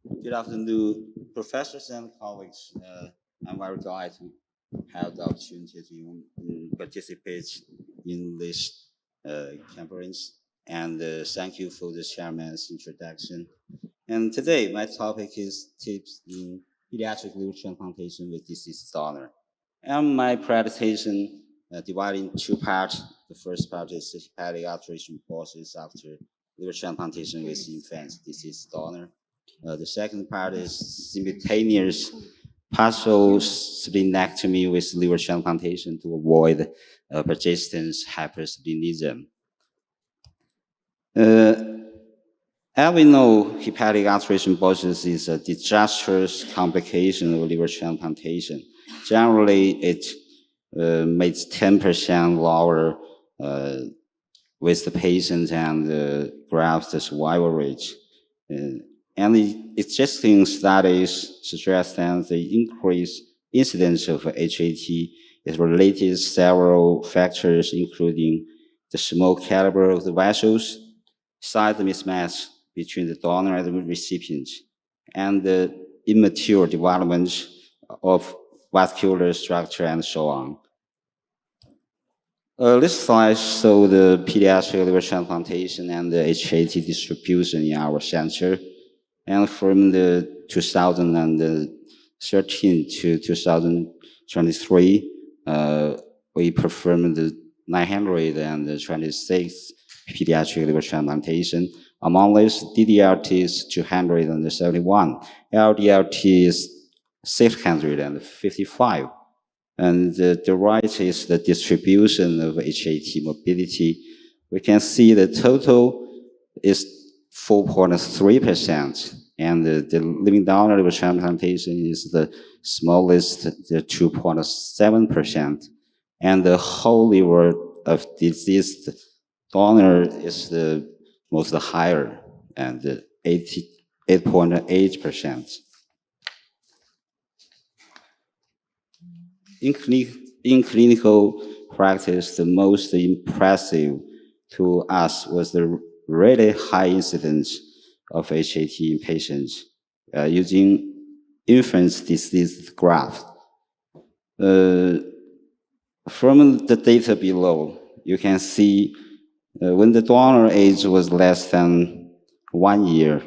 Good afternoon, professors and colleagues. I'm very glad to have the opportunity to participate in this conference. And thank you for the chairman's introduction. And today, my topic is tips in pediatric liver transplantation with deceased donor. And my presentation divided in two parts. The first part is the hepatic alteration process after liver transplantation with infant deceased donor. The second part is simultaneous partial splenectomy with liver transplantation to avoid persistent hypersplenism. Uh, as we know, hepatic alteration process is a disastrous complication of liver transplantation. Generally, it makes 10% lower with the patient and graft survival rate. And the existing studies suggest that the increased incidence of HAT is related to several factors, including the small caliber of the vessels, size mismatch between the donor and the recipient, and the immature development of vascular structure and so on. This slide shows the pediatric liver transplantation and the HAT distribution in our center. And from the 2013 to 2023, we performed the 926 pediatric liver transplantation. Among these, DDLT is 271, LDLT is 655. And the right is the distribution of HAT morbidity. We can see the total is 4.3%, and the living donor liver transplantation is the smallest, the 2.7%, and the whole liver of deceased donor is the most higher, and 8.8%. In clinical practice, the most impressive to us was the really high incidence of HAT in patients using infant deceased graft. From the data below, you can see when the donor age was less than 1 year,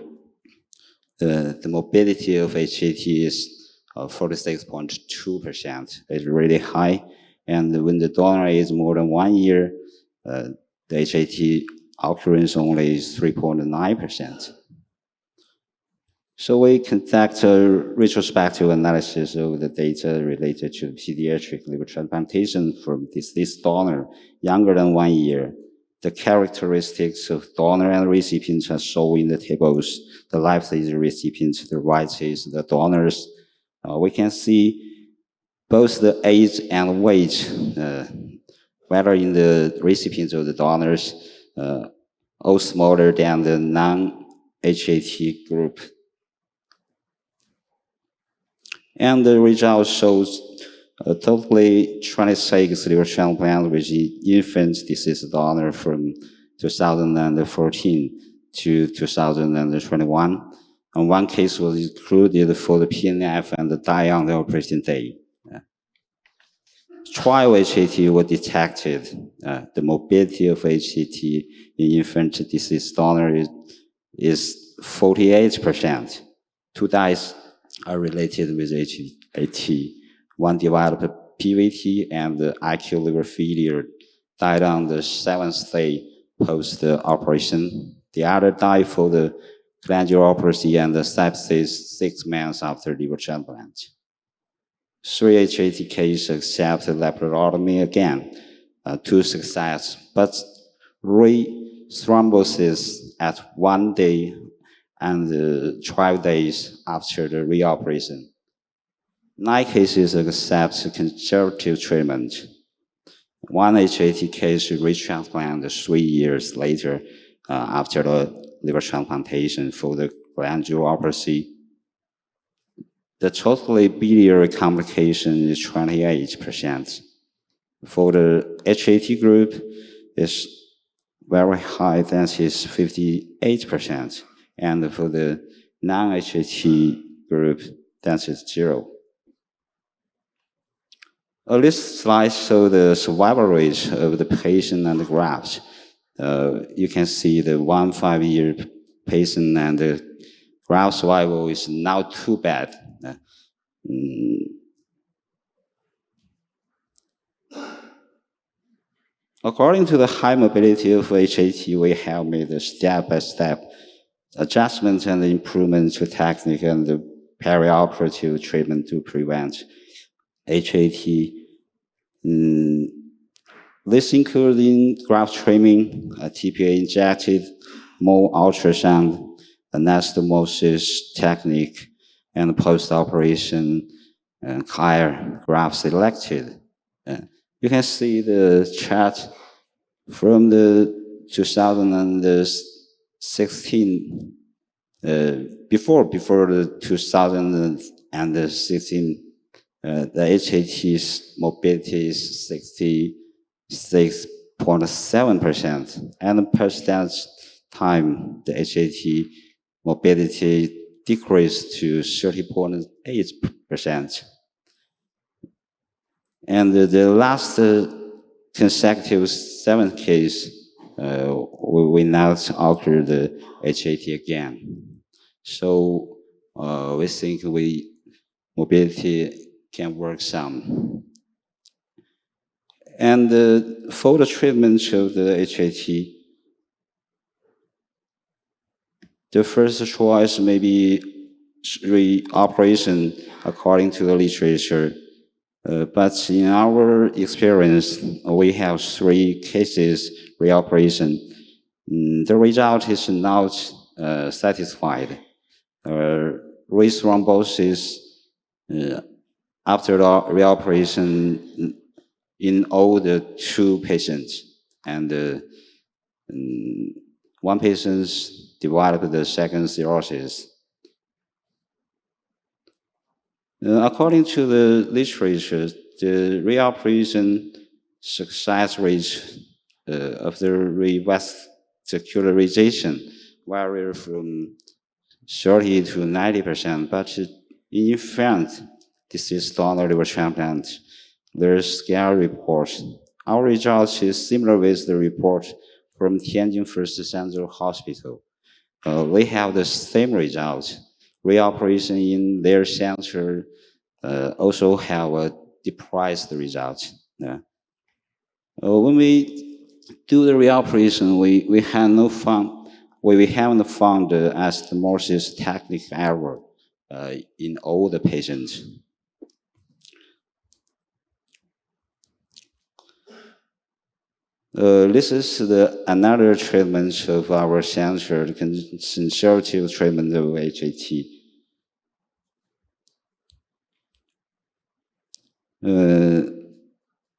the morbidity of HAT is 46.2%. It's really high. And when the donor is more than 1 year, the HAT occurrence only is 3.9%. So we conduct a retrospective analysis of the data related to pediatric liver transplantation from deceased donor younger than 1 year. The characteristics of donor and recipients are shown in the tables. The left is the recipient, the right is the donors. We can see both the age and weight, whether in the recipients or the donors, all smaller than the non-HAT group. And the result shows totally 26 liver transplant with infant deceased donor from 2014 to 2021. And one case was included for the PNF and the die on the operation day. Trial HAT was detected. The morbidity of HAT in infant deceased donor is 48%. 2 dies are related with HAT. One developed PVT and acute liver failure, died on the 7th day post-operation. The other died for the glandulopathy and the sepsis 6 months after liver transplant. 3 HAT cases accepted laparotomy again, 2 success, but re-thrombosis at 1 day and 12 days after the reoperation. 9 cases accept conservative treatment. 1 HAT case retransplanted 3 years later after the liver transplantation for the glandulopathy. The totally biliary complication is 28%. For the HAT group, it's very high, that is 58%. And for the non-HAT group, that is 0. This slide shows the survival rate of the patient and the grafts. You can see the 5-year patient and the graft survival is not too bad. According to the high mobility of HAT, we have made a step-by-step adjustment and improvement to technique and the perioperative treatment to prevent HAT. This including graft trimming, TPA injected, more ultrasound, anastomosis technique, and post-operation higher graft selected. You can see the chart from the 2016, before the 2016, the HAT's mobility is 66.7%, and percentage time, the HAT mobility decreased to 30.8%. And the last consecutive 7th case, we not alter the HAT again. So we think mobility can work some. And for the treatment of the HAT, the first choice may be reoperation according to the literature. But in our experience, we have 3 cases reoperation. The result is not satisfied. Wrist thrombosis after the reoperation in all the 2 patients, and 1 patient developed the second cirrhosis. According to the literature, the reoperation success rate of the revascularization vary from 30 to 90%, but in fact, this is donor liver transplant. There's scale report. Our result is similar with the report from Tianjin First Central Hospital. We have the same result. Reoperation in their center also have a depressed result. When we do the reoperation, we haven't found anastomosis technique error in all the patients. This is another treatment of our center, the conservative treatment of HAT.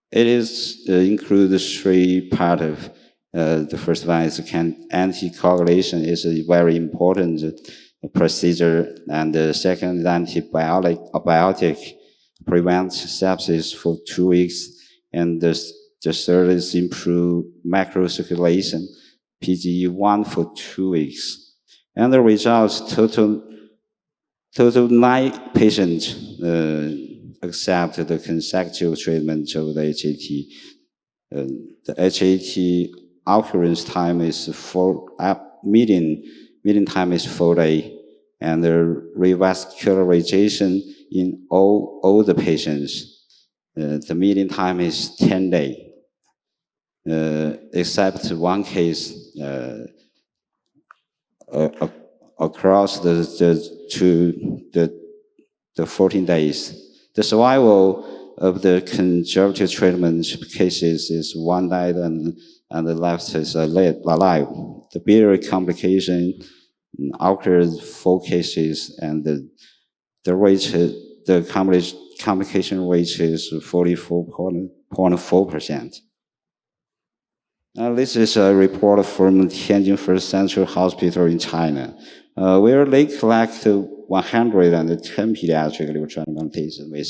It includes 3 parts. The first one is anticoagulation is a very important procedure, and the second is antibiotic prevents sepsis for 2 weeks, and the third is improve macrocirculation, PGE1 for 2 weeks. And the results, total 9 patients accept the consecutive treatment of the HAT. The HAT occurrence time is median time is 4 days, and the revascularization in all the patients, the median time is 10 days, except 1 case across the 14 days. The survival of the conservative treatment cases is 1 night and the left is alive. The biliary complication occurred 4 cases, and the complication rate is 44.4%. This is a report from Tianjin First Central Hospital in China, where they collect 110 pediatric liver transplantations with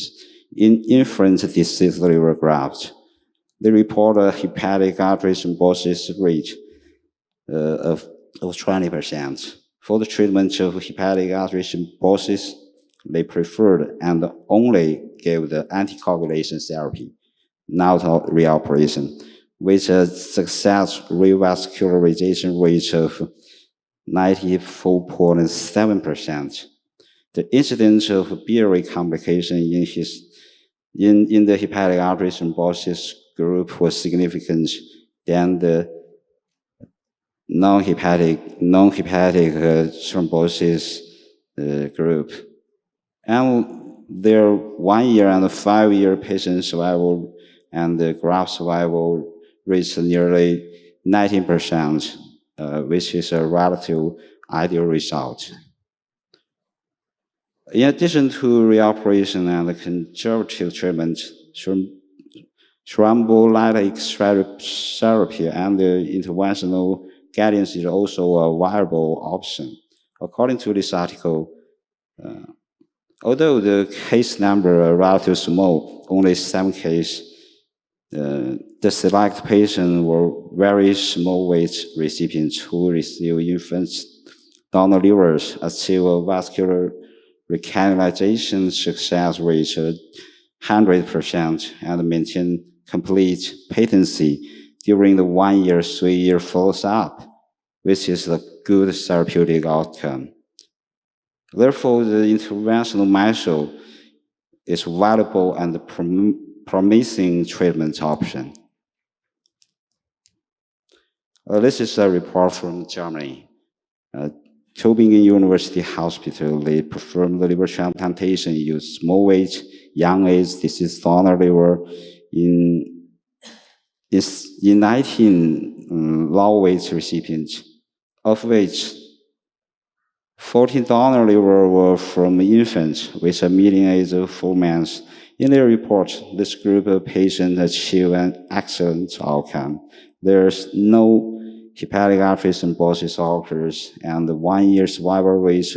infant deceased liver grafts. They report a hepatic artery thrombosis rate of 20%. For the treatment of hepatic artery thrombosis, they preferred and only gave the anticoagulation therapy, not reoperation, with a success revascularization rate of 94.7%. The incidence of biliary complication in the hepatic artery thrombosis group was significant than the non-hepatic thrombosis group. And their 1 year and 5 year patient survival and the graft survival reached nearly 19%, which is a relative ideal result. In addition to reoperation and conservative treatment, thrombolytic therapy and interventional guidance is also a viable option. According to this article, although the case number is relatively small, only 7 cases, the select patients were very small weight recipients who receive infant donor livers, achieve a vascular recanalization success rate of 100% and maintain complete patency during the 1 year, 3 year follow-up, which is a good therapeutic outcome. Therefore, the interventional method is valuable and promising treatment option. This is a report from Germany. Tübingen University Hospital, they performed the liver transplantation, used small weight, young age, diseased donor liver in 19 low weight recipients, of which 14 donor liver were from infants with a median age of 4 months. In their report, this group of patients achieved an excellent outcome. There's no hepatic artery thrombosis occurs, and the 1 year survival rate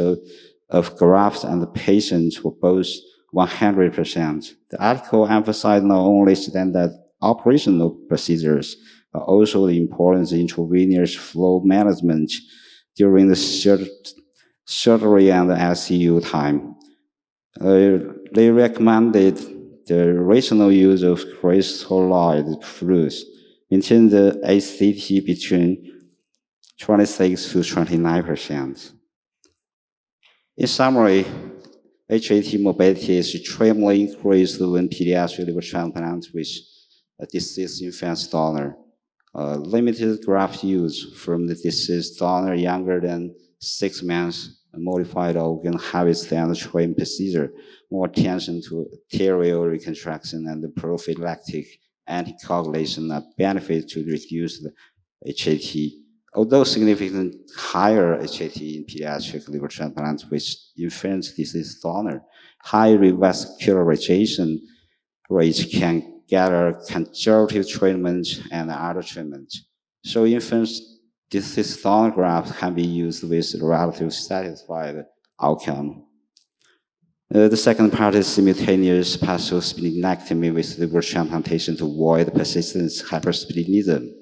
of graft and the patients were both 100%. The article emphasized not only standard operational procedures, but also the importance of intravenous flow management during the surgery and the ICU time. They recommended the rational use of crystalloid fluids, maintain the HCT between 26 to 29%. In summary, HAT morbidity is extremely increased when pediatric liver transplant with a deceased infant donor. Limited graft use from the deceased donor younger than 6 months, modified organ harvest and train procedure, more attention to arterial reconstruction and the prophylactic anticoagulation are benefits to reduce the HAT. Although significantly higher HAT in pediatric liver transplant with infant deceased donor, high revascularization rates can gather conservative treatment and other treatment. So infant deceased donor graft can be used with relatively satisfied outcome. The second part is simultaneous partial splenectomy with liver transplantation to avoid persistent hypersplenism.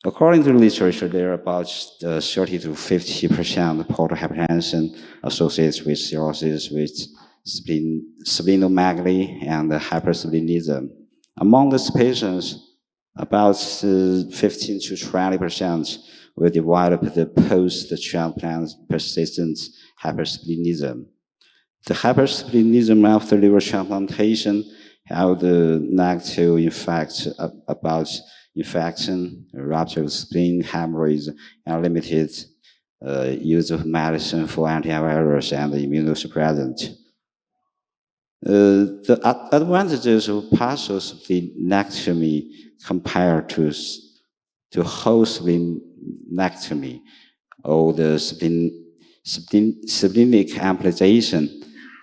According to the literature, there are about 30 to 50% portal hypertension associated with cirrhosis with splenomegaly and hypersplenism. Among these patients, about 15 to 20% will develop the post-transplant persistent hypersplenism. The hypersplenism after liver transplantation have the negative effects about infection, rupture of spleen, hemorrhage, and limited use of medicine for antivirus and immunosuppressant. The advantages of partial splenectomy compared to whole splenectomy or the splenic amplification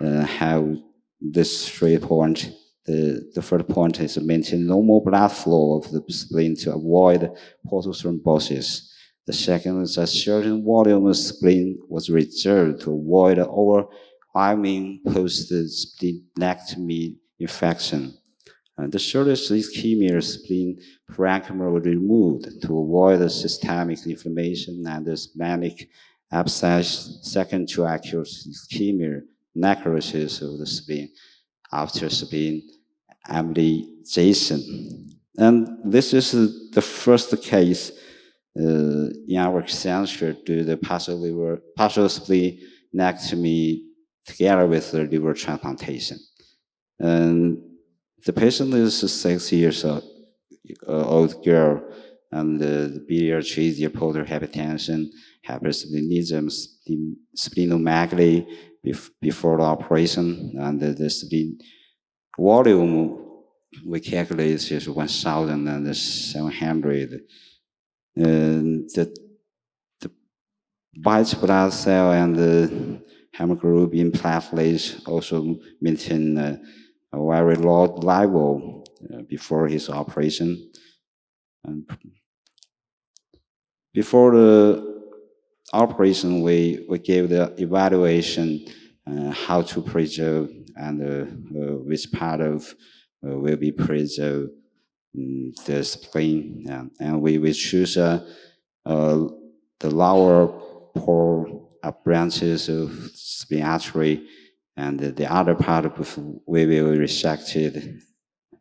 have this 3 points. The first point is maintain normal blood flow of the spleen to avoid portal thrombosis. The second is a certain volume of spleen was reserved to avoid overwhelming post-splenectomy infection. The shortest ischemia spleen parenchyma was removed to avoid the systemic inflammation and the splenic abscess second to acute ischemia, necrosis of the spleen after spleen embolization. And this is the first case in our center to the partial splenectomy together with the liver transplantation. And the patient is a 6 years old girl, and the pediatric portal hypertension, hypersplenism, splenomegaly before the operation, and the spleen volume we calculate is 1,700. The white blood cell and the hemoglobin platelets also maintain a very low level before his operation. And before the operation, we gave the evaluation how to preserve and which part of will be preserved the spleen, and we choose the lower pore branches of spleen artery, and the other part of we will resect it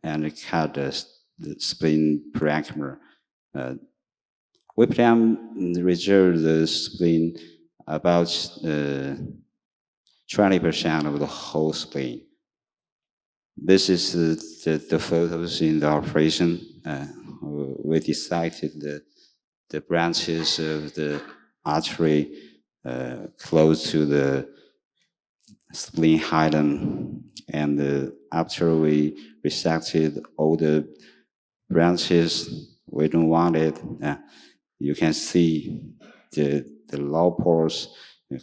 and cut the spleen parenchyma. We plan to reserve the spleen about 20% of the whole spleen. This is the photos in the operation. We dissected the branches of the artery close to the spleen hilum, and after we resected all the branches we don't want it, you can see the low pores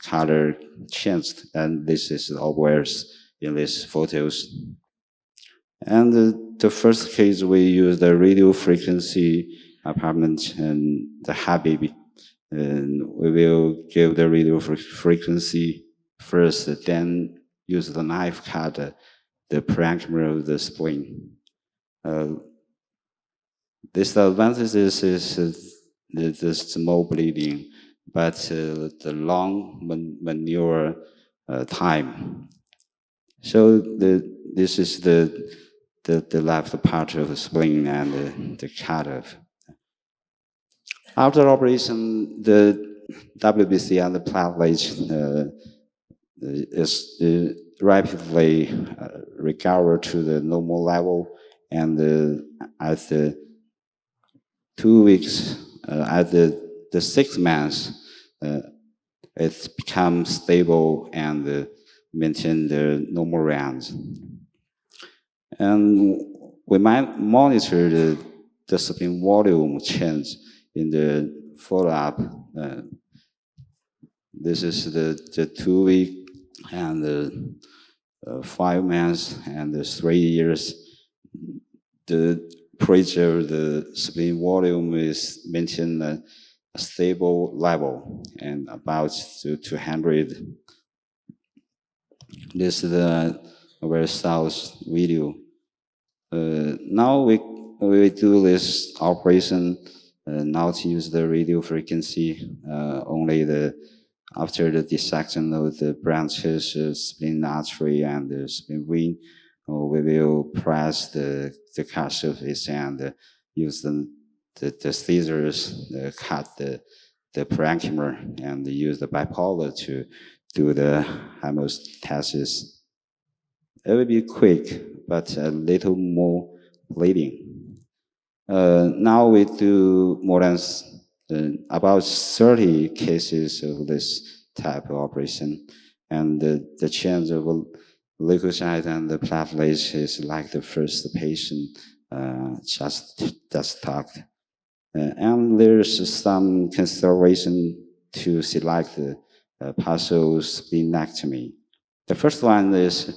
color changed, and this is always in these photos. And the first case we use the radio frequency apartment and the HABIB, and we will give the radio frequency first, then use the knife cut the parenchyma of the spleen. This advantage is the small bleeding, but the long manure time. So this is the left part of the spleen and the cut-off. After operation, the WBC and the platelets is rapidly recover to the normal level, and at the 2 weeks, at the 6 months, it becomes stable and maintain the normal range. And we might monitor the spleen volume change in the follow-up. This is the 2 week and the 5 months and the 3 years. The pressure, the spleen volume is maintained a stable level and about 200. This is the very south video. Now we do this operation not use the radio frequency, only after the dissection of the branches, spleen artery and the spleen vein, we will press the cut surface and use the scissors cut the parenchyma and use the bipolar to do the hemostasis. It will be quick, but a little more bleeding. Now we do more than about 30 cases of this type of operation, and the change of leukocyte and the platelets is like the first patient just talked. And there's some consideration to select the partial splenectomy. The first one is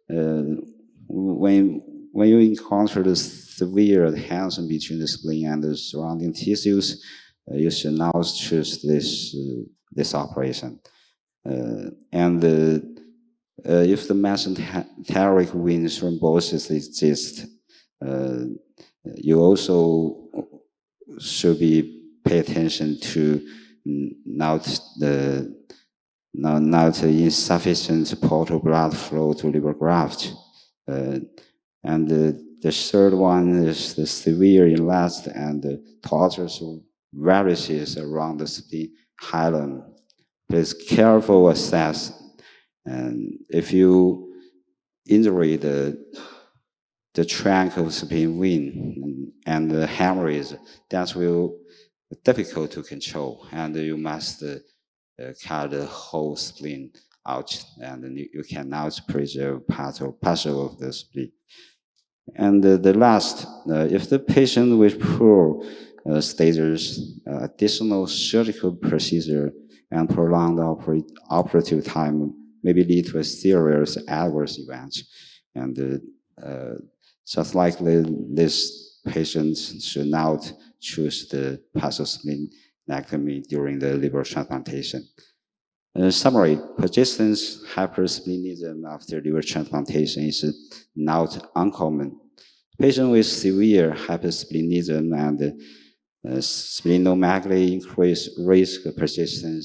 when you encounter the severe adhesion between the spleen and the surrounding tissues, you should now choose this operation. And if the mesenteric vein thrombosis exists, You also should be pay attention to not the not insufficient portal blood flow to liver graft. And the third one is the severe enlarged and tortuous varices around the spleen hilum. Please careful assess. And if you injury the trunk of spleen vein and the hemorrhage, that will be difficult to control, and you must cut the whole spleen out, and you cannot preserve partial of the spleen. And the last, if the patient with poor status, additional surgical procedure and prolonged operative time maybe lead to a serious adverse event. And just like this patient should not choose the partial splenectomy during the liver transplantation. In summary, persistent hypersplenism after liver transplantation is not uncommon. Patients with severe hypersplenism and splenomegaly increase risk of persistent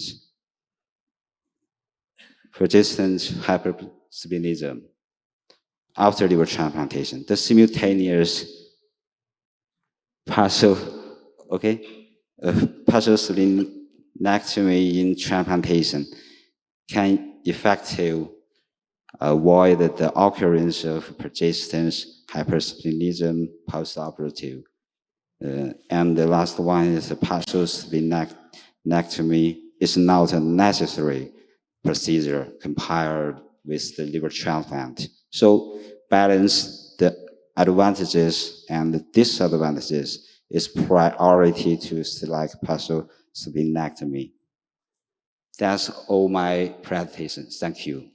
hypersplenism after liver transplantation. The simultaneous partial splenectomy in transplantation can effectively avoid the occurrence of persistent hypersplenism postoperative. And the last one is a partial splenectomy is not a necessary procedure compared with the liver transplant. So balance the advantages and the disadvantages is priority to select partial splenectomy. That's all my presentation. Thank you.